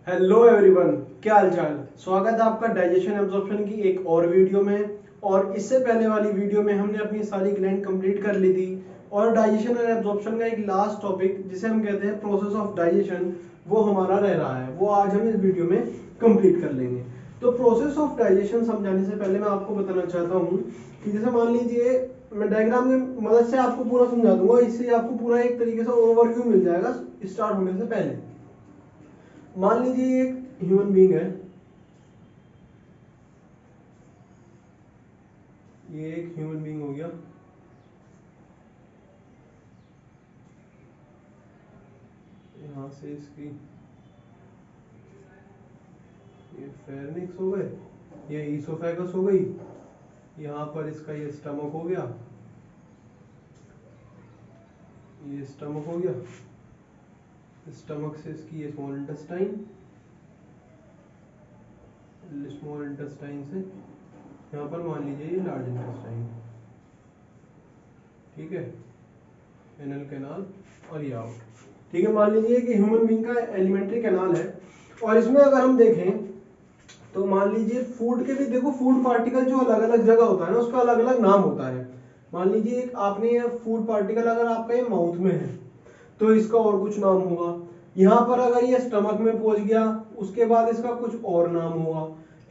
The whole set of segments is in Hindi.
हेलो एवरीवन, क्या हाल चाल। स्वागत है आपका डाइजेशन एब्जॉर्प्शन की एक और वीडियो में। और इससे पहले वाली वीडियो में हमने अपनी सारी ग्लैंड कंप्लीट कर ली थी और डाइजेशन और एब्जॉर्प्शन का एक लास्ट टॉपिक जिसे हम कहते हैं प्रोसेस ऑफ डाइजेशन, वो हमारा रह रहा है। वो आज हम इस वीडियो में कंप्लीट कर लेंगे। तो प्रोसेस ऑफ डाइजेशन समझाने से पहले मैं आपको बताना चाहता हूँ कि जैसे मान लीजिए मैं डायग्राम की मदद से आपको पूरा समझा दूंगा, इससे आपको पूरा एक तरीके से ओवरव्यू मिल जाएगा स्टार्ट होने से पहले। मान लीजिए एक ह्यूमन बीइंग है, ये एक ह्यूमन बीइंग हो गया। यहाँ से इसकी ये फेरनिक्स हो गए, ये ईसोफेगस हो गई, यहाँ पर इसका ये स्टमक हो गया, ये स्टमक हो गया, स्टमक से इसकी ये स्मॉल इंटेस्टाइन, स्मॉल इंटेस्टाइन से यहाँ पर मान लीजिए ये लार्ज इंटेस्टाइन, ठीक है, एनल कैनाल और ये आउट। ठीक है, मान लीजिए कि ह्यूमन बीइंग का एलिमेंट्री कैनाल है और इसमें अगर हम देखें तो मान लीजिए फूड के भी देखो, फूड पार्टिकल जो अलग अलग जगह होता है ना उसका अलग अलग नाम होता है। मान लीजिए एक आपने ये फूड पार्टिकल अगर आपका ये माउथ में है तो इसका और कुछ नाम होगा। यहाँ पर अगर ये स्टमक में पहुंच गया उसके बाद इसका कुछ और नाम होगा।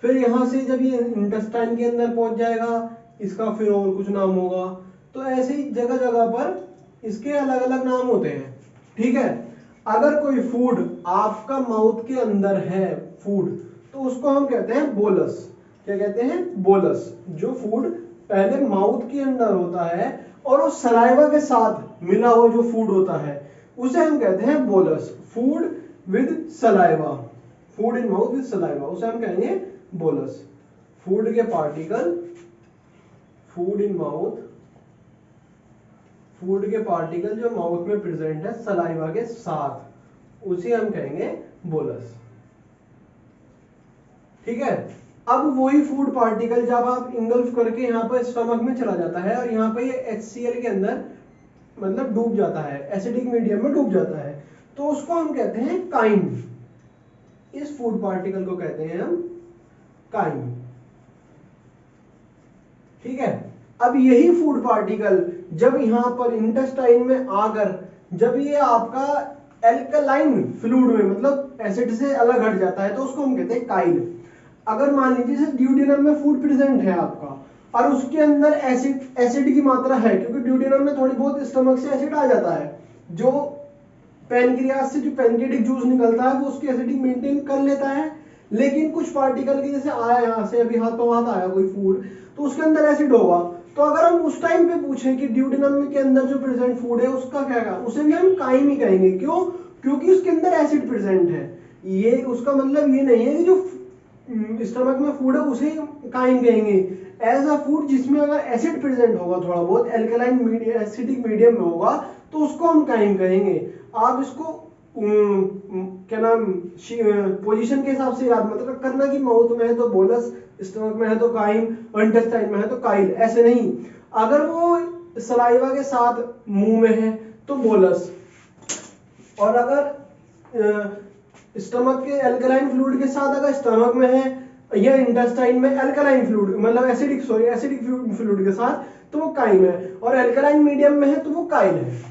फिर यहाँ से जब ये इंटेस्टाइन के अंदर पहुंच जाएगा इसका फिर और कुछ नाम होगा। तो ऐसे ही जगह जगह पर इसके अलग अलग नाम होते हैं। ठीक है, अगर कोई फूड आपका माउथ के अंदर है फूड, तो उसको हम कहते हैं बोलस। क्या कहते हैं? बोलस। जो फूड पहले माउथ के अंदर होता है और उस सलाइवा के साथ मिला हुआ जो फूड होता है उसे हम कहते हैं bolus. Food with saliva, food in mouth with saliva, उसे हम कहेंगे बोलस। फूड के particle, food in mouth, food के पार्टिकल जो माउथ में प्रेजेंट है सलाइवा के साथ, उसे हम कहेंगे बोलस। ठीक है, अब वही फूड पार्टिकल जब आप इंगल्फ करके यहाँ पर स्टमक में चला जाता है और यहाँ पर ये HCl के अंदर मतलब डूब जाता है, एसिडिक मीडियम में डूब जाता है, तो उसको हम कहते हैं काइम। इस फूड पार्टिकल को कहते हैं हम काइम। ठीक है, अब यही फूड पार्टिकल जब यहां पर इंटेस्टाइन में आकर जब ये आपका एल्कलाइन फ्लूइड में मतलब एसिड से अलग हट जाता है तो उसको हम कहते हैं काइल। अगर मान लीजिए जैसे ड्यूडेनम में फूड प्रेजेंट है आपका और उसके अंदर एसिड की मात्रा है, क्योंकि ड्यूडेनम में थोड़ी बहुत स्टमक से एसिड आ जाता है, जो पैनक्रियास से जो पैनक्रियाटिक जूस निकलता है वो उसकी एसिडिक मेंटेन कर लेता है। लेकिन कुछ पार्टिकल के जैसे आया यहाँ से अभी हाथों हाथ आया कोई फूड तो उसके अंदर एसिड होगा, तो अगर हम उस टाइम पे पूछें कि ड्यूडेनम के अंदर जो प्रेजेंट फूड है उसका क्या है, उसे भी हम काइम ही कहेंगे। क्यों? क्योंकि उसके अंदर एसिड प्रेजेंट है। ये उसका मतलब ये नहीं है कि जो स्टमक में फूड है उसे काइम कहेंगे। ऐसा फूड जिसमें अगर एसिड प्रेजेंट होगा, थोड़ा बहुत एल्कलाइन मीडियम एसिडिक मीडियम में होगा, तो उसको हम काइम कहेंगे। आप इसको क्या नाम पोजीशन के हिसाब से याद मतलब करना कि माउथ में है तो बोलस, स्टमक में है तो काइम और इंटेस्टाइन में है तो काइल, ऐसे नहीं। अगर वो सलाइवा के साथ मुंह में है तो बोलस, और अगर स्टमक के एल्कलाइन फ्लूइड के साथ अगर स्टमक में है या इंटेस्टाइन में एल्कलाइन फ्लूइड मतलब एसिडिक फ्लूइड के साथ तो वो काइम है, और एल्कलाइन मीडियम में है तो वो काइल है।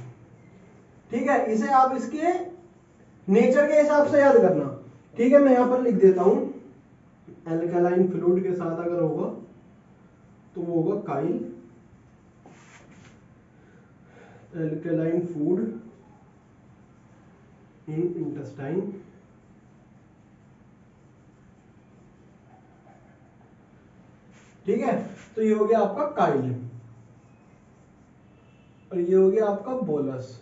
ठीक है, इसे आप इसके नेचर के हिसाब से याद करना। ठीक है, मैं यहां पर लिख देता हूं एल्कलाइन फ्लूइड के साथ अगर होगा तो वो होगा Kyle, alkaline food in intestine, ठीक है। तो ये हो गया आपका काइल और ये हो गया आपका बोलस,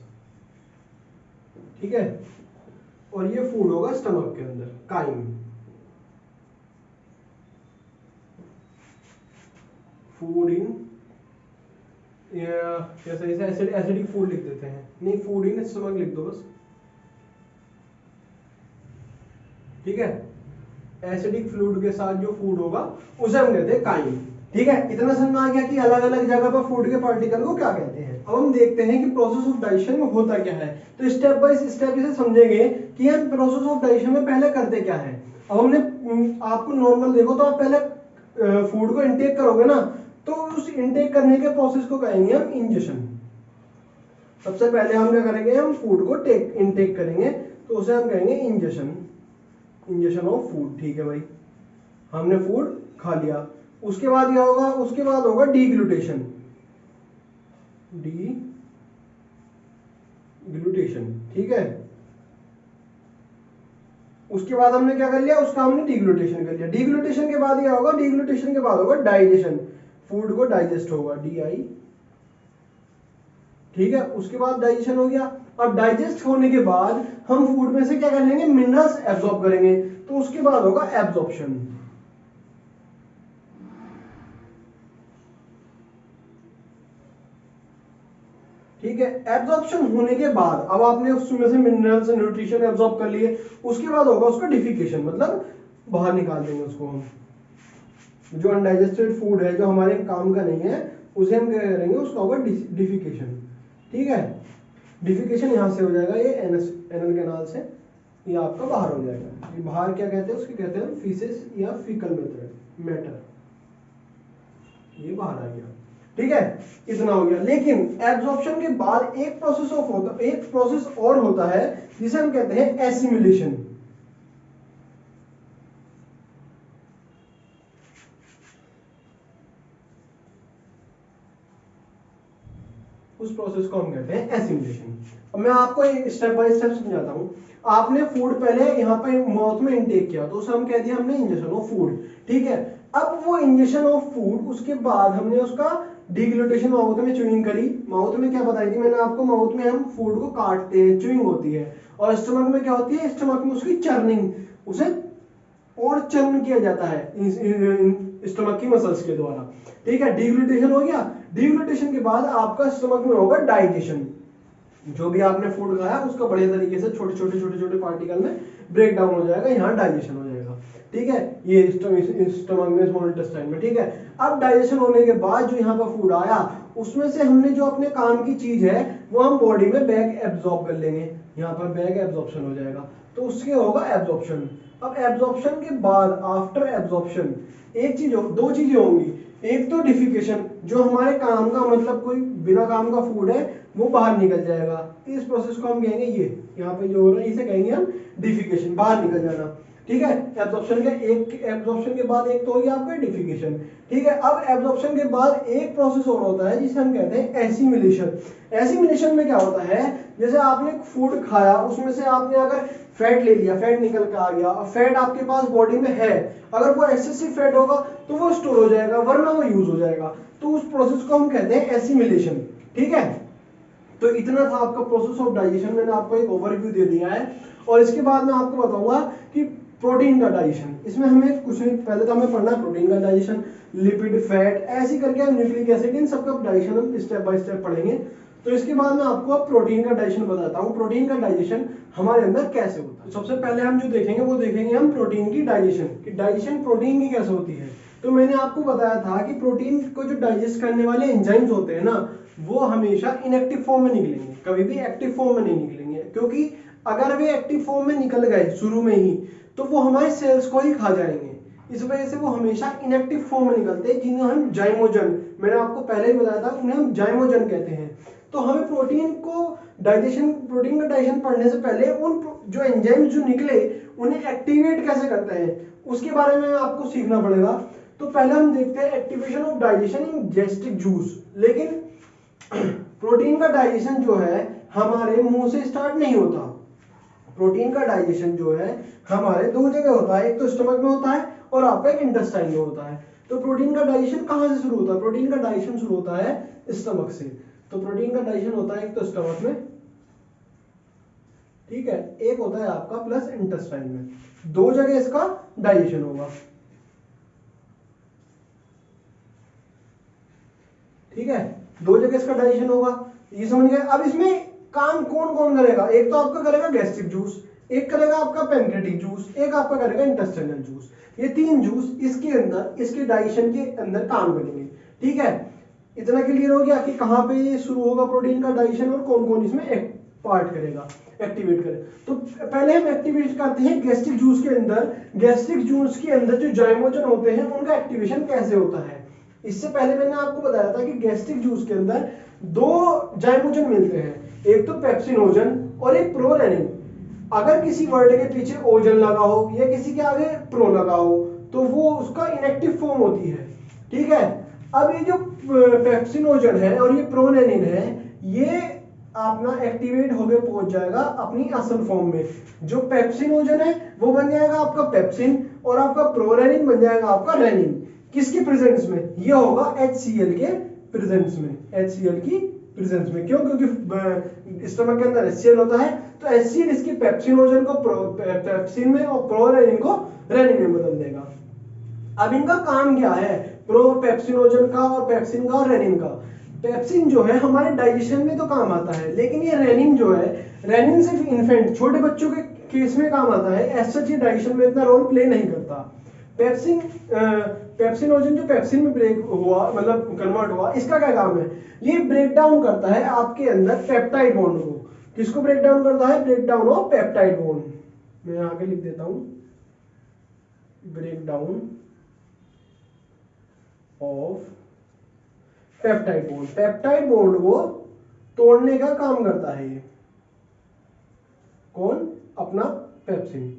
ठीक है। और ये फूड होगा स्टमक के अंदर, काइम। फूड इन कैसे इसे एसिडिक फूड लिख देते हैं, नहीं फूड इन स्टमक लिख दो बस, ठीक है। एसिडिक फ्लूइड के साथ जो फूड होगा उसे हम कहते हैं काइम। ठीक है, इतना समझ में आ गया कि अलग अलग जगह पर फूड के पार्टिकल को क्या कहते हैं। अब हम देखते हैं कि प्रोसेस ऑफ डाइजेशन में होता क्या है। तो स्टेप बाय स्टेप इसे समझेंगे कि हम प्रोसेस ऑफ डाइजेशन में पहले करते क्या है। अब हमने आपको नॉर्मल देखो तो आप पहले फूड को इनटेक करोगे ना, तो उस इनटेक करने के प्रोसेस को कहेंगे हम इंजेशन। सबसे पहले हम क्या करेंगे, हम फूड को इनटेक करेंगे तो उसे हम कहेंगे इंजेशन, इंजेशन ऑफ फूड। ठीक है भाई, हमने फूड खा लिया, उसके बाद क्या होगा, उसके बाद होगा डीग्लूटेशन, डीग्लूटेशन। ठीक है, उसके बाद हमने क्या कर लिया, उसका हमने डीग्लूटेशन कर लिया। डीग्लूटेशन के बाद क्या होगा, डीग्लूटेशन के बाद होगा डाइजेशन, फूड को डाइजेस्ट होगा, DI। ठीक है, उसके बाद डाइजेशन हो गया। अब डाइजेस्ट होने के बाद हम फूड में से क्या कर लेंगे, मिनरल्स एब्जॉर्ब करेंगे, तो उसके बाद होगा एब्जॉर्प्शन। ठीक है, एब्जॉर्प्शन होने के बाद अब आपने उसमें से मिनरल्स न्यूट्रिशन एब्जॉर्ब कर लिए, उसके बाद होगा उसका डिफिकेशन, मतलब बाहर निकाल देंगे उसको हम। जो अनडाइजेस्टेड फूड है, जो हमारे काम का नहीं है, उसे हम क्या करेंगे, उसका होगा डिफिकेशन। ठीक है, डिफिकेशन यहां से हो जाएगा, ये एनल कैनाल से ये आपका बाहर हो जाएगा। ये बाहर क्या कहते हैं, उसके कहते हैं फीसेस या फीकल मैटर, ये बाहर आ गया। ठीक है, इतना हो गया। लेकिन एब्जॉर्प्शन के बाद एक प्रोसेस और होता है जिसे हम कहते हैं एसिमिलेशन। उस प्रोसेस को हम कहते हैं एसिमिलेशन। अब मैं आपको स्टेप बाय स्टेप समझाता हूं। आपने फूड पहले यहाँ पे माउथ में इनटेक किया, तो उसे हम कह दिया हमने इंजेक्शन ऑफ फूड। ठीक है, अब वो इंजेक्शन ऑफ फूड, उसके बाद हमने उसका डिग्लूटेशन माउथ में च्यूइंग करी। माउथ में क्या बताई थी मैंने आपको, माउथ में हम फूड को काटते हैं, च्यूइंग होती है। और स्टमक में क्या होती है, स्टमक में उसकी चर्निंग, उसे और चर्न किया जाता है स्टमक की मसल्स के द्वारा। ठीक है, डिग्लूटेशन हो गया। डिग्लूटेशन के बाद आपका स्टमक में होगा डाइजेशन। जो भी आपने फूड खाया उसका बढ़िया तरीके से छोटे छोटे पार्टिकल में ब्रेक डाउन हो जाएगा, यहाँ डाइजेशन हो जाएगा। ठीक है, ये स्टमक में, स्मॉल इंटेस्टाइन में। ठीक है, अब डाइजेशन होने के बाद जो यहाँ पर फूड आया, उसमें से हमने जो अपने काम की चीज है वो हम बॉडी में बैग एब्जॉर्ब कर लेंगे, यहाँ पर बैग एब्जॉर्प्शन हो जाएगा, तो उसके होगा एब्जॉर्प्शन। अब एब्जॉर्प्शन के बाद आफ्टर एब्जॉर्प्शन एक चीज दो चीजें होंगी, एक तो डिफिकेशन, जो हमारे काम का मतलब कोई बिना काम का फूड है वो बाहर निकल जाएगा, इस प्रोसेस को हम कहेंगे, ये यहाँ पे जो हो रहा है इसे कहेंगे हम डिफिकेशन, बाहर निकल जाना। ठीक है, एब्जॉर्प्शन के बाद एक तो हो गया आपका डिफिकेशन। ठीक है, अब एब्जॉर्प्शन के बाद एक प्रोसेस और होता है जिसे हम कहते हैं एसिमिलेशन। एसिमिलेशन में क्या होता है, जैसे आपने फूड खाया, उसमें से आपने अगर फैट ले लिया, फैट निकल के आ गया, फैट आपके पास बॉडी में है, अगर वो एक्सेसिव फैट होगा तो वो स्टोर हो जाएगा, वरना वो यूज हो जाएगा, तो उस प्रोसेस को हम कहते हैं एसिमिलेशन। ठीक है, तो इतना था आपका प्रोसेस ऑफ डाइजेशन, मैंने आपको एक ओवरव्यू दे दिया है। और इसके बाद मैं आपको बताऊंगा कि प्रोटीन का डाइजेशन, इसमें हमें कुछ नहीं, पहले तो हमें पढ़ना है प्रोटीन का डाइजेशन, लिपिड, फैट, ऐसे करके हम न्यूक्लिक एसिड, इन सबका डाइजेशन हम स्टेप बाय स्टेप पढ़ेंगे। तो इसके बाद मैं आपको प्रोटीन का डाइजेशन बताता हूँ, प्रोटीन का डाइजेशन हमारे अंदर कैसे होता है। सबसे पहले हम जो देखेंगे वो देखेंगे हम प्रोटीन की डाइजेशन, कि डाइजेशन प्रोटीन की कैसे होती है। तो मैंने आपको बताया था कि प्रोटीन को जो डाइजेस्ट करने वाले एंजाइम्स होते हैं ना, वो हमेशा इनएक्टिव फॉर्म में निकलेंगे, कभी भी एक्टिव फॉर्म में नहीं निकलेंगे, क्योंकि अगर वे एक्टिव फॉर्म में निकल गए शुरू में ही तो वो हमारे सेल्स को ही खा जाएंगे। इस वजह से वो हमेशा इनएक्टिव फॉर्म में निकलते हैं, जिन्हें हम जाइमोजन, मैंने आपको पहले ही बताया था, उन्हें हम जाइमोजन कहते हैं। तो हमें प्रोटीन का डाइजेशन पढ़ने से पहले उन जो एंजाइम्स जो निकले उन्हें एक्टिवेट कैसे करते हैं उसके बारे में आपको सीखना पड़ेगा। तो पहले हम देखते हैं activation of digestion in gastric juice. लेकिन प्रोटीन का डाइजेशन जो है हमारे मुंह से स्टार्ट नहीं होता। प्रोटीन का डाइजेशन जो है हमारे दो जगह होता है, एक तो स्टमक में होता है और आपका एक इंटेस्टाइन में होता है। तो प्रोटीन का डाइजेशन कहां से शुरू होता है, प्रोटीन का डाइजेशन शुरू होता है स्टमक से। तो प्रोटीन का डाइजेशन होता है एक तो स्टमक में, ठीक है, एक होता है आपका प्लस इंटेस्टाइन में, दो जगह इसका डाइजेशन होगा। ठीक है, दो जगह इसका डाइजेशन होगा, ये समझ गए। अब इसमें काम कौन कौन करेगा, एक तो आपका करेगा गैस्ट्रिक जूस, एक करेगा आपका पैनक्रेटिक जूस, एक आपका करेगा इंटेस्टाइनल जूस। ये 3 जूस इसके अंदर इसके डाइजेशन के अंदर काम करेंगे। ठीक है, इतना क्लियर हो गया कि कहाँ पे ये शुरू होगा प्रोटीन का डाइजेशन और कौन कौन इसमें पार्ट करेगा, एक्टिवेट करे। तो पहले हम एक्टिवेट करते हैं गैस्ट्रिक जूस के अंदर। गैस्ट्रिक जूस के अंदर जो जाइमोजन होते हैं उनका एक्टिवेशन कैसे होता है। इससे पहले मैंने आपको बताया था कि गैस्ट्रिक जूस के अंदर 2 जाइमोजन मिलते हैं, एक तो पेप्सिनोजन और एक प्रोरेनिन। अगर किसी वर्ड के पीछे ओजन लगा हो या किसी के आगे प्रो लगा हो तो वो उसका इनएक्टिव फॉर्म होती है। ठीक है, अब ये जो पेप्सिनोजन है और ये प्रोरेनिन है, ये अपना एक्टिवेट होके पहुंच जाएगा अपनी असल फॉर्म में। जो पेप्सिनोजन है वो बन जाएगा आपका पेप्सिन और आपका प्रोरेनिन बन जाएगा आपका रेनिन। किसके प्रेजेंस में? ये होगा HCl के प्रेजेंस में, HCl की प्रेजेंस में। क्यों? क्योंकि स्टमक के अंदर HCl होता है, तो HCl इसके पेप्सिनोजन को पेप्सिन में और प्रोरेनिन को रेनिन में बदल देगा। अब इनका काम क्या है, पेप्सिनोजन का और पेप्सिन का और रेनिन का। पेप्सिन जो है हमारे डाइजेशन में तो काम आता है, लेकिन ये रेनिन जो है, रेनिन सिर्फ इन्फेंट छोटे बच्चों के केस में काम आता है, एज सच ये डाइजेशन में इतना रोल प्ले नहीं करता। पेप्सिनोजन जो पेप्सिन में ब्रेक हुआ, मतलब कन्वर्ट हुआ, इसका क्या काम है? ये ब्रेक डाउन करता है आपके अंदर पेप्टाइड बॉन्ड को। किसको ब्रेक डाउन करता है? Break down of peptide bond. मैं यहाँ पे लिख देता हूं, break down of peptide bond. Peptide bond को तोड़ने का काम करता है ये। कौन? अपना पेप्सिन।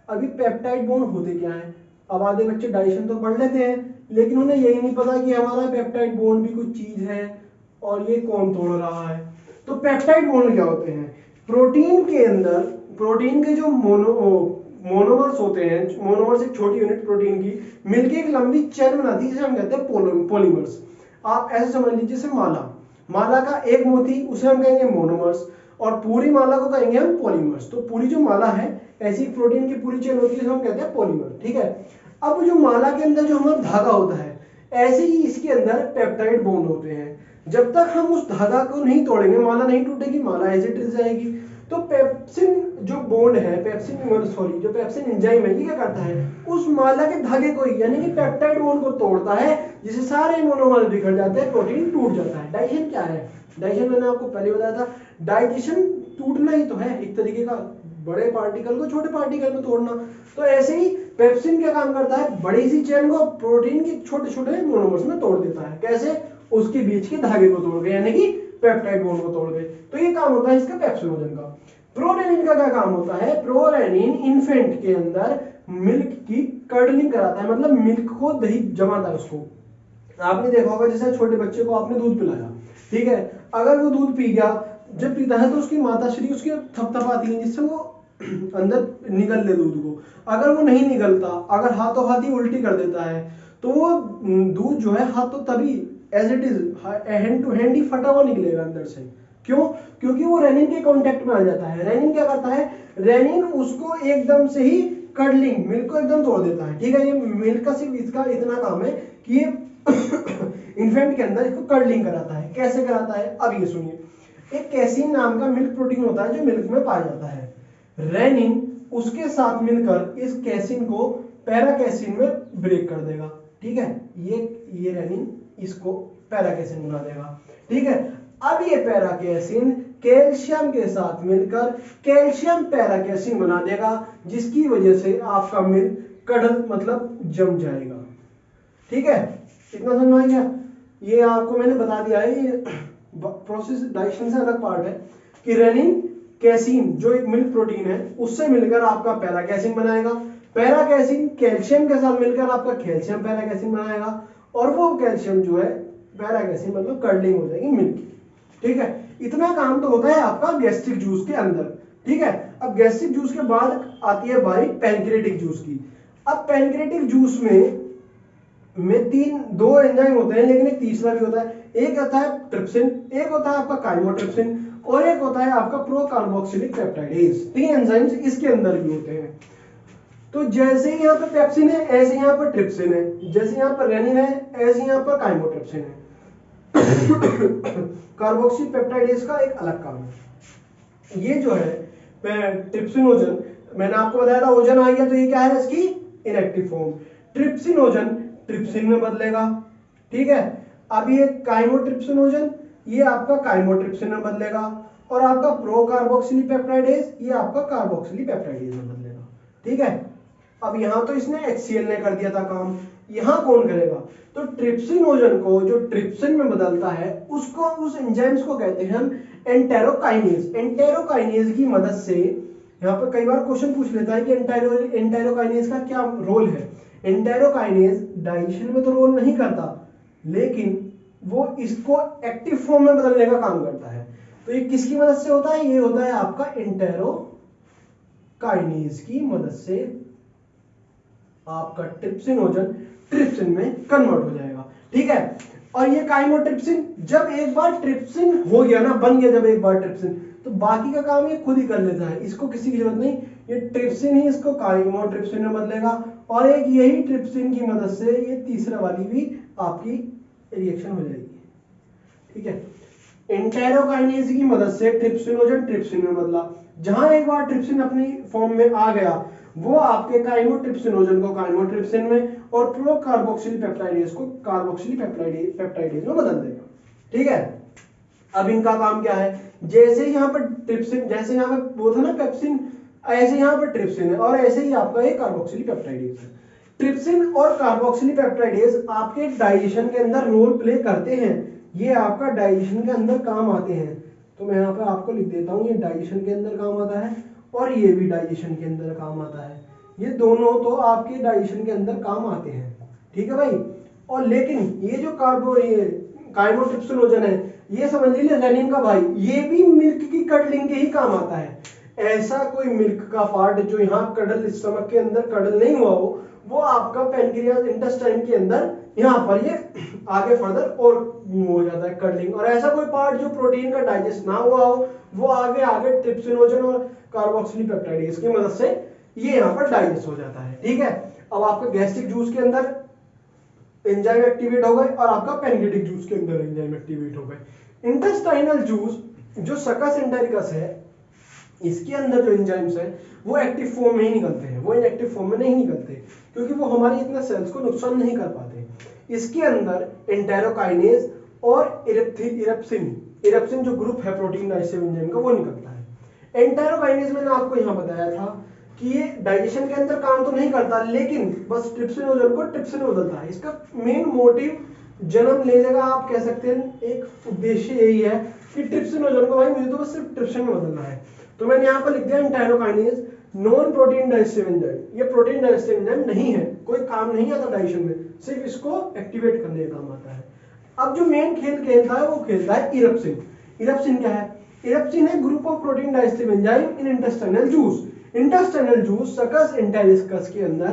अभी पेप्टाइड बॉन्ड होते क्या है? अब आधे बच्चे डाइजेशन तो पढ़ लेते हैं, लेकिन उन्हें यही नहीं पता कि हमारा पेप्टाइड बॉन्ड भी कुछ चीज है और ये कौन तोड़ रहा है। तो पेप्टाइड बॉन्ड क्या होते हैं? प्रोटीन के अंदर, प्रोटीन के जो मोनोमर्स होते हैं, मोनोमर्स एक छोटी यूनिट प्रोटीन की मिलकर एक लंबी चेन बनाती है, जिसे हम कहते हैं पॉलीमर्स। आप ऐसे समझ लीजिए, जैसे माला का एक मोती, उसे हम कहेंगे मोनोमर्स, और पूरी माला को कहेंगे हम पॉलीमर्स। तो पूरी जो माला है, ऐसी प्रोटीन की पूरी चेन होती है, हम कहते हैं पॉलीमर। ठीक है, अब जो माला के अंदर जो हमारा धागा होता है, ऐसे ही इसके अंदर पेप्टाइड बॉन्ड होते हैं। जब तक हम उस धागा को नहीं तोड़ेंगे, माला नहीं टूटेगी, माला ऐसे टूट जाएगी। तो पेप्सिन जो बॉन्ड है, जो पेप्सिन एंजाइम है, ये क्या करता है? उस माला के धागे को, यानी कि पेप्टाइड बॉन्ड को तोड़ता है, जिससे सारे मोनोमर बिखर जाते हैं, प्रोटीन टूट जाता है। डाइजेशन क्या है? डाइजेशन मैंने आपको पहले बताया था, डाइजेशन टूटना ही तो है एक तरीके का, बड़े पार्टिकल को छोटे पार्टिकल में तोड़ना। तो ऐसे ही पेप्सिन क्या काम करता है? बड़ी सी चेन को प्रोटीन के छोटे छोटे मोनोमर्स में तोड़ देता है। कैसे? उसके बीच के धागे को तोड़ के, यानी कि पेप्टाइड बॉन्ड को तोड़ के। तो ये काम होता है इसका पेप्सिनोजन का। प्रोरेनिन का क्या काम होता है? प्रोरेनिन इन्फेंट के अंदर मिल्क की कर्डलिंग कराता है, मतलब मिल्क को दही जमाता है उसको। आपने देखा होगा, जैसे छोटे बच्चे को आपने दूध पिलाया, ठीक है, अगर वो दूध पी गया, जब पीता है तो उसकी माताश्री उसके थपथपाती है जिससे वो अंदर निकल ले दूध को। अगर वो नहीं निकलता, अगर हाथों हाथ ही उल्टी कर देता है, तो वो दूध जो है हाथ तो तभी as it is hand to hand ही फटा हुआ निकलेगा अंदर से। क्यों? क्योंकि वो रेनिन के कांटेक्ट में आ जाता है। रेनिन क्या करता है? रेनिन उसको एकदम से ही कर्डलिंग, मिल्क को एकदम तोड़ देता है। ठीक है, ये मिल्क का सिर्फ इसका इतना काम है कि ये इन्फेंट के अंदर इसको कर्डलिंग कराता है। कैसे कराता है? अब ये सुनिए, एक कैसीन नाम का मिल्क प्रोटीन होता है जो मिल्क में पाया जाता है। रेनिन उसके साथ मिलकर इस कैसीन को पैराकैसीन में ब्रेक कर देगा। ठीक है, ये रेनिन इसको पैराकैसीन बना देगा। ठीक है, अब ये पैराकैसीन कैल्शियम के साथ मिलकर कैल्शियम पैराकैसीन बना देगा, जिसकी वजह से आपका मिल्क कड़ल मतलब जम जाएगा। ठीक है, इतना समझ में आ गया? ये आपको मैंने बता दिया है, ये प्रोसेस डाइजेशन से अलग पार्ट है कि रेनिन कैसीन जो एक मिल्क प्रोटीन है उससे मिलकर आपका पैराकैसीन बनाएगा, पैराकैसीन कैल्शियम के साथ मिलकर आपका कैल्शियम पैराकैसीन बनाएगा, और वो कैल्शियम जो है पैराकैसीन मतलब कर्डलिंग हो जाएगी मिल्क की। ठीक है, इतना काम तो होता है आपका गैस्ट्रिक जूस के अंदर। ठीक है, अब गैस्ट्रिक जूस के बाद आती है बारी पैनक्रेटिक जूस की। अब पैनक्रेटिक जूस में दो एंजाइम होते हैं, लेकिन एक तीसरा भी होता है। एक होता है ट्रिप्सिन, एक होता है आपका काइमोट्रिप्सिन, और एक होता है आपका प्रोकार्बोक्सिलिक पेप्टाइडेज। 3 एंजाइम्स इसके अंदर भी होते हैं। तो जैसे ही यहाँ पे पेप्सिन है, ऐसे यहाँ पर ट्रिप्सिन है, जैसे यहाँ पर रेनिन है, ऐसे यहाँ पर काइमोट्रिप्सिन है। कार्बोक्सी पेप्टाइडेज का एक अलग काम है। ये जो है ट्रिप्सिनोजन, मैंने आपको बताया था ओजन आ गया तो ये क्या है इसकी इनएक्टिव फॉर्म। ट्रिप्सिनोजन ट्रिप्सिन में बदलेगा, ठीक है। अब ये काइमोट्रिप्सिनोजन ये आपका काइमोट्रिप्सिन में बदलेगा, और आपका प्रो कार्बोक्सिली पेप्टाइडेज ये आपका कार्बोक्सिली पेप्टाइडेज में बदलेगा, ठीक है। अब यहां तो इसने HCl ने कर दिया था काम, यहां कौन करेगा? तो ट्रिप्सिनोजन को जो ट्रिप्सिन में बदलता है उसको, उस एंजाइम्स को कहते हैं हम एंटेरोकाइनेज। एंटेरोकाइनेज की मदद से, यहाँ पर कई बार क्वेश्चन पूछ लेता है कि एंटेरोकाइनेज का क्या रोल है। एंटेरोकाइनेज डाइजेशन में तो रोल नहीं करता, लेकिन वो इसको एक्टिव फॉर्म में बदलने का काम करता है। तो ये किसकी मदद से होता है? ये होता है आपका एंटेरोकाइनेज की मदद से आपका ट्रिप्सिनोजन ट्रिप्सिन में कन्वर्ट हो जाएगा, ठीक है। और ये काइमोट्रिप्सिन, जब एक बार ट्रिप्सिन हो गया ना, बन गया जब एक बार ट्रिप्सिन, तो बाकी का काम ये खुद ही कर लेता है, इसको किसी की जरूरत नहीं। ये ट्रिप्सिन ही इसको काइमोट्रिप्सिन में बदलेगा, और एक यही ट्रिप्सिन की मदद से ये तीसरा वाली भी आपकी रिएक्शन हो जाएगी, ठीक है। एंटेरोकाइनेज की मदद से ट्रिप्सिनोजन ट्रिप्सिन में बदला, जहां एक बार ट्रिप्सिन अपनी फॉर्म में आ गया वो आपके काइमोट्रिप्सिनोजन को काइमोट्रिप्सिन में और प्रो कार्बोक्सिल पेप्टाइडेज को कार्बोक्सिल पेप्टाइडेज में बदल देगा, ठीक है। अब इनका काम क्या है? जैसे यहां पर ट्रिप्सिन, जैसे यहां पर वो था ना पेप्सिन, ऐसे यहां पर ट्रिप्सिन है, और ऐसे ही आपका ये कार्बोक्सिल पेप्टाइडेज है। ट्रिप्सिन और कार्बोक्सिल पेप्टाइडेज आपके डाइजेशन के अंदर रोल प्ले करते हैं, ये आपका डाइजेशन के अंदर काम आते हैं। तो मैं यहाँ पे आपको लिख देता हूँ, ये डाइजेशन के अंदर काम आता है और ये भी डाइजेशन के अंदर काम आता है। ये दोनों तो आपके डाइजेशन के अंदर काम आते हैं, ठीक है भाई। और लेकिन ये जो काइमोट्रिप्सिनोजन है, ये समझ लीजिए रेनिन का भाई, ये भी मिल्क की कडलिंग के ही काम आता है। ऐसा कोई मिल्क का पार्ट जो यहाँ कडल, स्टमक के अंदर कडल नहीं हुआ हो, वो आपका पेनक्रियास इंटेस्टाइन के अंदर यहाँ पर ये आगे फर्दर और मूव हो जाता है कडलिंग। और ऐसा कोई पार्ट जो प्रोटीन का डाइजेस्ट ना हुआ हो, वो आगे आगे ट्रिप्सिनोजन और कार्बोक्सिल पेप्टाइडेज की मदद से ये यहाँ पर डाइजेस्ट हो जाता है, ठीक है। अब आपका गैस्ट्रिक जूस के अंदर एंजाइम एक्टिवेट हो गए और आपका पैनक्रियाटिक जूस के अंदर एंजाइम एक्टिवेट हो गए। इंटेस्टाइनल जूस जो सकस एंटेरिकस है, इसके अंदर जो एंजाइम्स है वो एक्टिव फॉर्म में ही निकलते हैं, वो इनएक्टिव फॉर्म में नहीं निकलते, क्योंकि वो हमारे इतने सेल्स को नुकसान नहीं कर पाते। इसके अंदर एंटेरोकाइनेज और इरप्सिन जो ग्रुप है प्रोटीन डाइजेस्टिव एंजाइम का, वो निकलता है। एंटेरोकाइनेज मैंने आपको यहाँ बताया था कि ये डाइजेशन के अंदर काम तो नहीं करता, लेकिन बस ट्रिप्सिनोजन को ट्रिप्सिन में बदलता है। इसका मेन मोटिव जन्म लेने का आप कह सकते हैं एक उद्देश्य यही है कि ट्रिप्सिनोजन को भाई मुझे तो बस सिर्फ ट्रिप्सिन में बदलना है। तो मैंने यहाँ पर लिख दिया enterokinase non protein digestive enzyme. ये प्रोटीन डाइजेस्टिव एंजाइम नहीं है, कोई काम नहीं आता डाइजेशन में, सिर्फ इसको एक्टिवेट करने का काम आता है। अब जो मेन खेल खेलता है वो खेलता है इरप्सिन। इरप्सिन क्या है? इरप्सिन है group of protein digestive enzyme in intestinal juice. Intestinal juice सकस एंटेरिकस के अंदर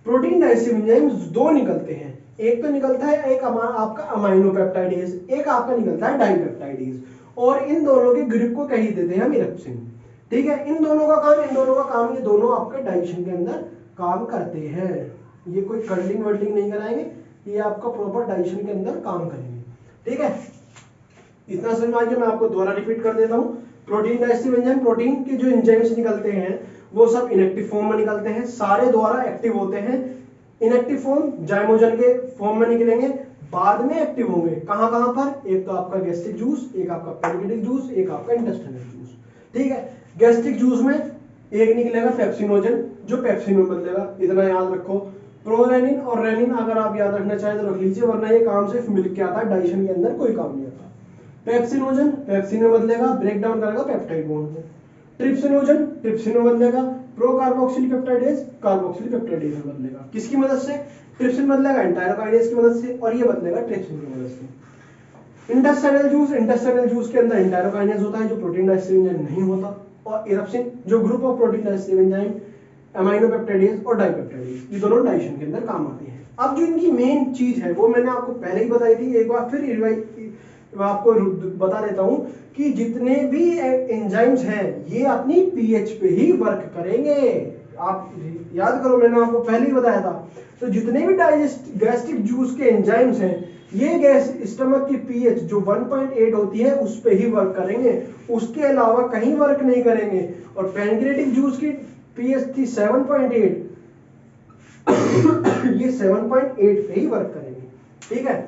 प्रोटीन डाइजेस्टिव एंजाइम्स दो निकलते हैं। एक तो निकलता है एक आपका अमाइनो पेप्टाइडेज, एक आपका निकलता है डाइपेप्टाइडेज, और इन दोनों के ग्रुप को कही देते हैं हम इरप्सिन, ठीक है। इन दोनों का काम ये दोनों आपके डाइजेशन के अंदर काम करते हैं। ये कोई कर्लिंग वर्लिंग नहीं कराएंगे, ये आपका प्रॉपर डाइजेशन के अंदर काम करेंगे, ठीक है। इतना समझ में आ गया? मैं आपको दोबारा रिपीट कर देता हूँ। प्रोटीन डाइजेस्टिव एंजाइम, प्रोटीन के जो एंजाइम्स निकलते हैं वो सब इनएक्टिव फॉर्म में निकलते हैं, सारे द्वारा एक्टिव होते हैं। इनएक्टिव फॉर्म जाइमोजन के फॉर्म में निकलेंगे, बाद में एक्टिव होंगे कहां कहां पर? एक तो आपका गैस्ट्रिक जूस, एक आपका पैनक्रियाटिक जूस, एक आपका इंटेस्टाइनल जूस, ठीक है। गैस्ट्रिक जूस में एक निकलेगा पेप्सिनोजन जो पेप्सिन में बदलेगा, इतना याद रखो। प्रोरेनिन और रेनिन अगर आप याद रखना चाहें तो रख लीजिए, वरना ये काम सिर्फ मिल्क के आता है, डाइजेशन के अंदर कोई काम नहीं आता। पेप्सिनोजन पेप्सिन में बदलेगा, ब्रेक डाउन करेगा पेप्टाइड बॉन्ड को। ट्रिप्सिनोजन ट्रिप्सिन में बदलेगा, pro carboxyl peptidase carboxyl peptidase में बदलेगा। किसकी मदद से? ट्रिप्सिन बदलेगा एंटायरोकाइनेज की मदद से, और ये बदलेगा ट्रिप्सिन की मदद से। इंटेस्टाइनल जूस के अंदर एंटायरोकाइनेज होता है जो प्रोटीन डाइजेस्टिव एंजाइम नहीं होता, और इरप्सिन जो group of protein digestive enzyme amino peptidase और डाइपेप्टाइडेज, ये दोनों डाइजेशन के अंदर काम आते हैं। अब जो इनकी मेन चीज है वो मैंने आपको पहले ही बताई थी, एक बार फिर मैं आपको बता देता हूं कि जितने भी एंजाइम्स हैं ये अपनी पीएच पे ही वर्क करेंगे। आप याद करो, मैंने आपको पहले ही बताया था। तो जितने भी गैस्ट्रिक जूस के एंजाइम्स हैं ये गैस स्टमक की पीएच जो 1.8 होती है उस पे ही वर्क करेंगे, उसके अलावा कहीं वर्क नहीं करेंगे। और पैनक्रियाटिक जूस की पीएच थी 7.8, ये 7.8 पे ही वर्क करेंगे। ठीक है,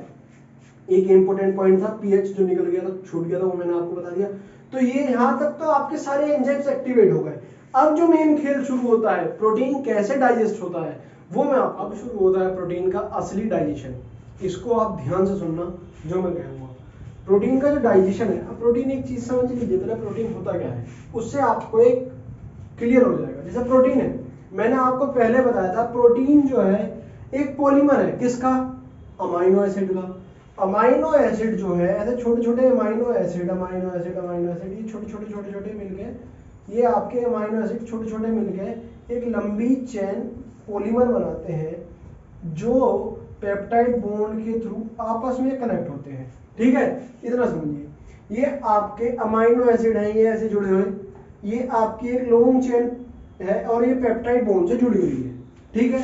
एक इंपॉर्टेंट पॉइंट था पीएच जो निकल गया था, छूट गया था, वो मैंने आपको बता दिया। तो ये यहां तक तो आपके सारे एंजाइम्स एक्टिवेट हो गए। अब जो मेन खेल शुरू होता है, प्रोटीन कैसे डाइजेस्ट होता है वो मैं आपको, अब शुरू होता है प्रोटीन का असली डाइजेशन। इसको आप ध्यान से सुनना जो मैं कहूंगा। प्रोटीन का जो डाइजेशन है, अब प्रोटीन एक चीज समझ लीजिए, पहले प्रोटीन होता क्या है उससे आपको एक क्लियर हो जाएगा। जैसे प्रोटीन है, मैंने आपको पहले बताया था प्रोटीन जो है एक पॉलीमर है, किसका? अमाइनो एसिड का। अमाइनो एसिड जो है ऐसे छोटे छोटे अमाइनो एसिड ये छोटे छोटे मिलके, ये आपके अमाइनो एसिड छोटे छोटे मिलके एक लंबी चेन पॉलीमर बनाते हैं जो पेप्टाइड बॉन्ड के थ्रू आपस में कनेक्ट होते हैं। ठीक है, इतना समझिए। ये आपके अमाइनो एसिड हैं, ये ऐसे जुड़े हुए, ये आपकी एक लॉन्ग चेन है और ये पेप्टाइड बॉन्ड से जुड़ी हुई है। ठीक है,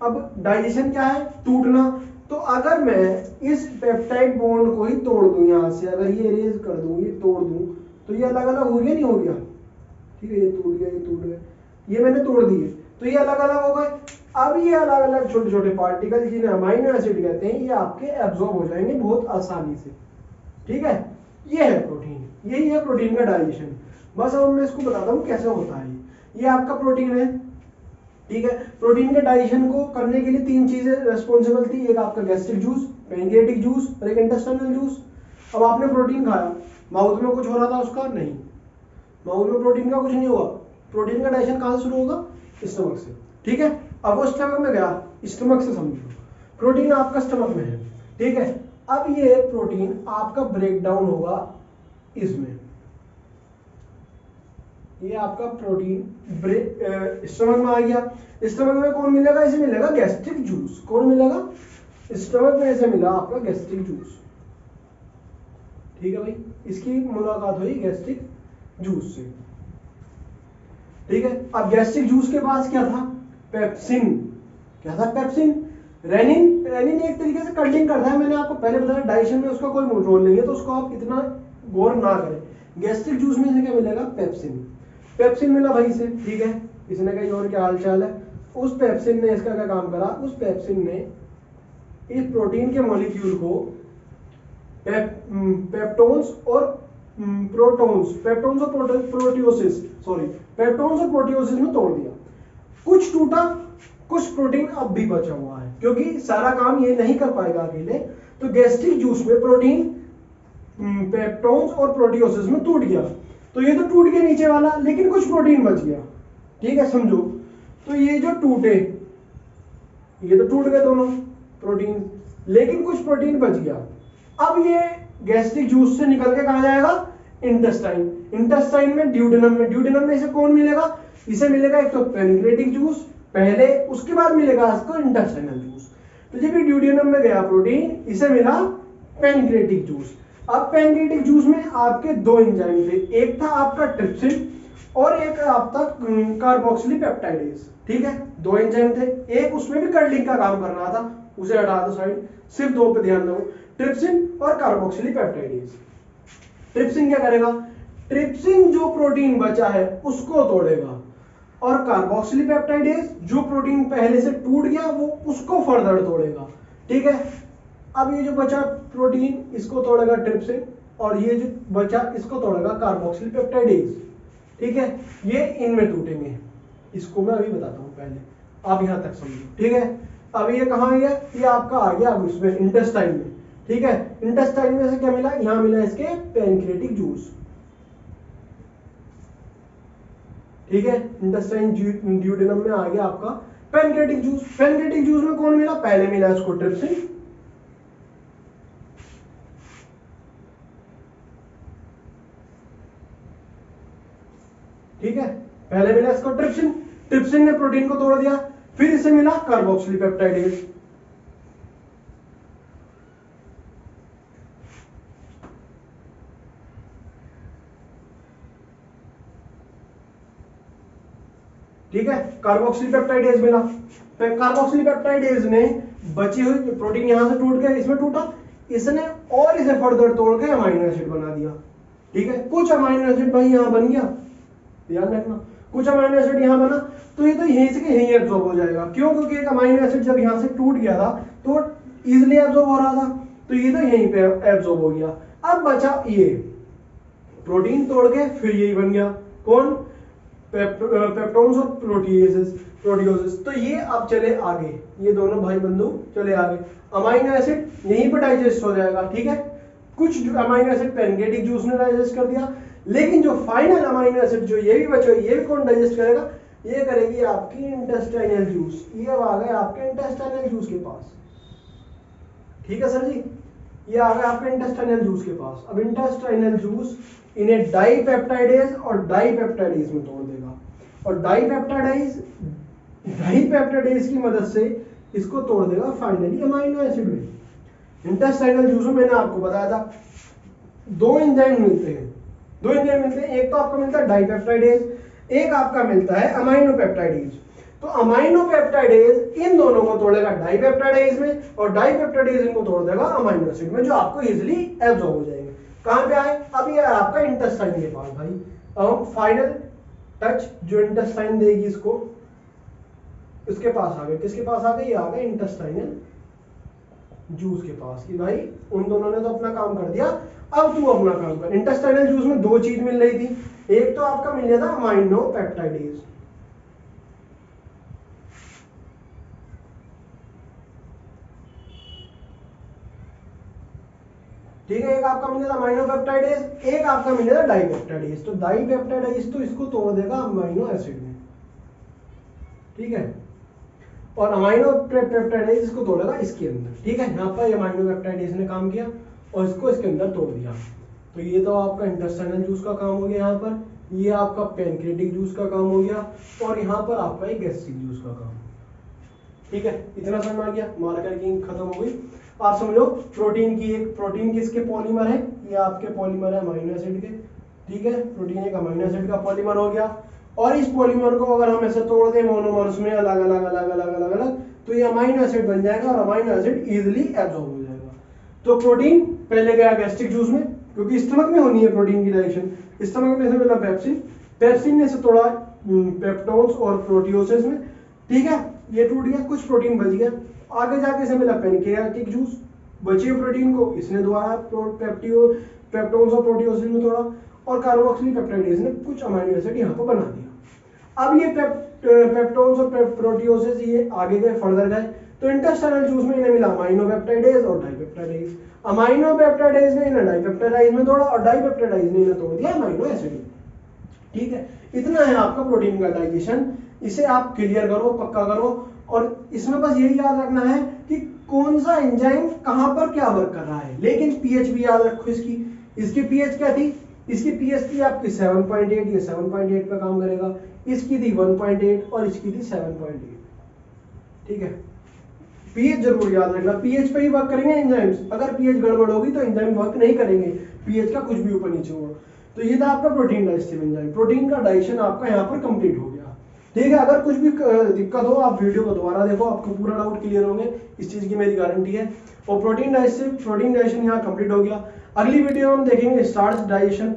अब डाइजेशन क्या है? टूटना। तो अगर मैं इस पेप्टाइड बॉन्ड को ही तोड़ दूं, यहां से अगर ये इरेज कर दूं, ये तोड़ दूं, तो ये अलग अलग हो गया, नहीं हो गया? ठीक है, ये टूट गया, ये टूट गया, ये मैंने तोड़ दिए तो ये अलग अलग हो गए। अब ये अलग अलग छोटे छोटे पार्टिकल जिन्हें अमाइनो एसिड कहते हैं, ये आपके एब्जॉर्ब हो जाएंगे बहुत आसानी से। ठीक है, ये है प्रोटीन, यही है प्रोटीन का डाइजेशन। बस अब मैं इसको बताता हूँ कैसे होता है। ये आपका प्रोटीन है। ठीक है, प्रोटीन के डाइजेशन को करने के लिए तीन चीजें रेस्पॉन्सिबल थी, एक आपका गैस्ट्रिक जूस, पैनक्रियाटिक जूस और एक इंटेस्टाइनल जूस। अब आपने प्रोटीन खाया, माउथ में कुछ हो रहा था उसका? नहीं, माउथ में प्रोटीन का कुछ नहीं हुआ। प्रोटीन का डाइजेशन कहां से शुरू होगा? स्टमक से। ठीक है, अब वो स्टमक में गया, स्टमक से समझो प्रोटीन आपका स्टमक में है। ठीक है, अब ये प्रोटीन आपका ब्रेक डाउन होगा इसमें, ये आपका प्रोटीन स्टमक में आ गया। स्टमक में कौन मिलेगा? इसे मिलेगा गैस्ट्रिक जूस। कौन मिलेगा? स्टमक में इसे मिला आपका गैस्ट्रिक जूस। ठीक है भाई, इसकी मुलाकात हुई गैस्ट्रिक जूस से। ठीक है, अब गैस्ट्रिक जूस के पास क्या था? पेप्सिन। क्या था? पेप्सिन। रेनिन, रेनिन एक तरीके से कर्डिंग करता है, मैंने आपको पहले बताया डाइजेशन में उसका कोई रोल नहीं है, तो उसको आप इतना गौर ना करें। गैस्ट्रिक जूस में से क्या मिलेगा? पेप्सिन। पेप्सिन मिला भाई से। ठीक है, इसने कही और क्या हालचाल है, उस पेप्सिन ने इसका क्या काम करा? उस पेप्सिन ने इस प्रोटीन के मॉलिक्यूल को पेप्टोन्स और प्रोटियोसिस में तोड़ दिया। कुछ टूटा, कुछ प्रोटीन अब भी बचा हुआ है, क्योंकि सारा काम ये नहीं कर पाएगा अकेले। तो गैस्ट्रिक जूस में प्रोटीन पेप्टोन्स और प्रोटियोसिस में टूट गया, तो ये तो टूट गया नीचे वाला, लेकिन कुछ प्रोटीन बच गया। ठीक है, समझो। तो ये जो टूटे, ये तो टूट गए दोनों प्रोटीन, लेकिन कुछ प्रोटीन बच गया। अब ये गैस्ट्रिक जूस से निकल के कहां जाएगा? इंटेस्टाइन। इंटेस्टाइन में ड्यूडेनम में, ड्यूडेनम में इसे कौन मिलेगा? इसे मिलेगा एक तो पैनक्रियाटिक जूस पहले, उसके बाद मिलेगा इसको इंटेस्टाइनल जूस। तो जब ये ड्यूडेनम में गया प्रोटीन, इसे मिला पैनक्रियाटिक जूस। अब पैनक्रियाटिक जूस में आपके दो एंजाइम थे, एक था आपका ट्रिप्सिन और एक आपका कार्बोक्सिलिपेप्टाइडेज। ठीक है, दो एंजाइम थे, एक उसमें भी कर्लिंग का काम कर रहा था, उसे हटा दो साइड, सिर्फ दो पे ध्यान दो, ट्रिप्सिन और कार्बोक्सिलिपेप्टाइडेज। ट्रिप्सिन क्या करेगा? ट्रिप्सिन जो प्रोटीन बचा है उसको तोड़ेगा, और कार्बोक्सिलिपेप्टाइडेज जो प्रोटीन पहले से टूट गया वो उसको फर्दर तोड़ेगा। ठीक है, अब ये जो बचा प्रोटीन इसको तोड़ेगा ट्रिप्सिन, और ये जो बचा इसको तोड़ेगा कार्बोक्सिलिपेप्टाइडेज। ठीक है, ये इनमें टूटेंगे, इसको मैं अभी बताता हूं, पहले आप यहां तक समझो। ठीक है, अब ये कहां गया? ये आपका आ गया अब इसमें इंटेस्टाइन में। ठीक है, इंटेस्टाइन में से क्या मिला? यहां मिला इसके पैनक्रियाटिक जूस। ठीक है, इंटेस्टाइन ड्यूडेनम में आ गया आपका पैनक्रियाटिक जूस। पैनक्रियाटिक जूस में कौन मिला? पहले मिला इसको ट्रिप्सिन, ठीक है, पहले मिला इसको ट्रिप्सिन, ट्रिप्सिन ने प्रोटीन को तोड़ दिया, फिर इसे मिला कार्बोक्सिलिपेप्टाइडेज। ठीक है, कार्बोक्सिलिपेप्टाइडेज मिला, कार्बोक्सिलिपेप्टाइडेज ने बची हुई प्रोटीन यहां से टूट के इसमें टूटा, इसने और इसे फर्दर तोड़ के अमाइनो एसिड बना दिया। ठीक है, कुछ अमाइनो एसिड भाई यहाँ बन गया, ध्यान रखना, कुछ अमाइनो एसिड यहाँ बना, तो ये तो यहीं से यहीं एब्जॉर्ब हो जाएगा। क्यों? क्योंकि एक अमाइनो एसिड जब यहाँ से टूट गया था तो इजिली एब्जॉर्ब हो रहा था, तो ये तो यहीं पे एब्जॉर्ब हो गया। अब बचा ये प्रोटीन तोड़ के फिर यही बन गया, कौन? पेप्टोन्स और प्रोटियोसेस। तो ये अब चले आगे, ये दोनों भाई बंधु चले आगे, अमाइनो एसिड यहीं पर डाइजेस्ट हो जाएगा। ठीक है, कुछ अमाइनो एसिड पैनकेटिक जूस ने डाइजेस्ट कर दिया, लेकिन जो फाइनल अमाइनो एसिड जो ये भी बचे, ये भी कौन डाइजेस्ट करेगा? ये करेगी आपकी इंटेस्टाइनल जूस। ये अब आ गए आपके इंटेस्टाइनल जूस के पास। ठीक है सर जी, ये आ गए आपके इंटेस्टाइनल जूस के पास। अब इंटेस्टाइनल जूस इन्हें डाइपेप्टाइडेज और डाइपेप्टाइडेज में तोड़ देगा, और डाइपेप्टाइडेज की मदद से इसको तोड़ देगा फाइनली अमाइनो एसिड में। इंटेस्टाइनल जूस में मैंने आपको बताया था दो एंजाइम मिलते हैं, एक तो आपका मिलता है डाइपेप्टाइडेज, एक आपका मिलता है अमाइनो पेप्टाइडेज। तो अमाइनो पेप्टाइडेज इन दोनों को तोड़ेगा डाइपेप्टाइडेज में, और डाइपेप्टाइडेज इनको तोड़ देगा अमाइनो एसिड में, जो आपको इजीली एब्जॉर्ब हो जाएंगे। कहां पे आए? अब ये आपका इंटेस्टाइन के पास भाई। अब हम फाइनल टच जो इंटेस्टाइन देगी इसको, इसके पास आ गए। किसके पास आ गए? ये आ गए इंटेस्टाइनल जूस के पास, कि भाई उन दोनों ने तो अपना काम कर दिया, अब तू अपना काम कर। इंटेस्टाइनल जूस में दो चीज मिल रही थी, एक तो आपका मिल गया था अमाइनो पेप्टाइडेज, ठीक है, एक आपका मिल गया था अमाइनो पेप्टाइडेज, एक आपका मिल गया था डाइपेप्टाइडेज। तो डाइपेप्टाइडेज तो इसको तोड़ देगा अमाइनो एसिड में, ठीक है, और अमाइनो पेप्टाइडेज इसको तोड़ेगा इसके अंदर। ठीक है, यहाँ पर अमाइनो पेप्टाइडेज ने काम किया और इसको इसके अंदर तोड़ दिया। तो ये तो आपका इंटेस्टाइनल जूस का काम हो गया, यहाँ पर ये आपका पैनक्रेटिक जूस का काम हो गया, और यहाँ पर आपका एक गैस्ट्रिक जूस का काम। ठीक है, इतना समझ आ गया, मार्कर की खत्म हो गई। आप समझो प्रोटीन किसके पॉलीमर है? ये आपके पॉलीमर है अमाइनो एसिड के। ठीक है, प्रोटीन एक अमाइनो एसिड का पॉलीमर हो गया, और इस पॉलीमर को अगर हम ऐसे तोड़ दें मोनोमर्स में अलग अलग, तो ये अमाइनो एसिड बन जाएगा, और अमाइनो एसिड इजीली एब्जॉर्ब हो जाएगा। तो प्रोटीन पहले गया गैस्ट्रिक जूस में, क्योंकि स्टमक में होनी है प्रोटीन की डाइजेशन, स्टमक में से मिला पेप्सिन ने से तोड़ा पेप्टोन्स और प्रोटियोसेस में। ठीक है, ये टूट गया, कुछ प्रोटीन बच गया, आगे जाके इसे मिला पैनक्रियाटिक जूस, बचे प्रोटीन को इसने दोबारा पेप्टोन्स और प्रोटियोसेस में तोड़ा, और कार्बोक्सिलिक पेप्टाइडेज ने कुछ अमाइनो एसिड यहाँ पर बना दिया। अब ये पेप्टोन्स और प्रोटियोसेस ये आगे गए, फर्दर गए, तो इंटेस्टाइनल जूस में इन्हें मिला अमाइनो पेप्टाइडेज और डाइपेप्टाइडेज। अमाइनो पेप्टाइडेज ने इन्हें डाइपेप्टाइडेज में तोड़ा, और डाइपेप्टाइडेज ने इन्हें तोड़ दिया अमाइनो एसिड में। ठीक है, इतना है आपका प्रोटीन का डाइजेशन। इसे आप क्लियर करो, पक्का करो, और इसमें बस यही याद रखना है कि कौन सा एंजाइम कहां पर क्या वर्क कर रहा है। लेकिन पीएच भी याद रखो इसकी पीएच क्या थी? इसकी पीएच थी आपकी 7.8, ये 7.8 पे काम करेगा, इसकी थी 1.8 और इसकी थी 7.8। ठीक है, पीएच जरूर याद रखना, पीएच पे ही वर्क करेंगे एंजाइम्स। अगर पीएच गड़बड़ होगी तो एंजाइम वर्क नहीं करेंगे, पीएच का कुछ भी ऊपर नीचे होगा। तो ये था आपका प्रोटीन डाइजेस्टिव एंजाइम। प्रोटीन का डाइजेशन आपका यहाँ पर कंप्लीट हो गया। ठीक है, अगर कुछ भी दिक्कत हो आप वीडियो को दोबारा देखो, आपको पूरा डाउट क्लियर होंगे, इस चीज की मेरी गारंटी है। और प्रोटीन डाइजेशन यहाँ कंप्लीट हो गया। अगली वीडियो हम देखेंगे स्टार्च डाइजेशन।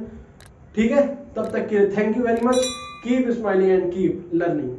ठीक है, तब तक के लिए thank you very much, keep smiling and keep learning.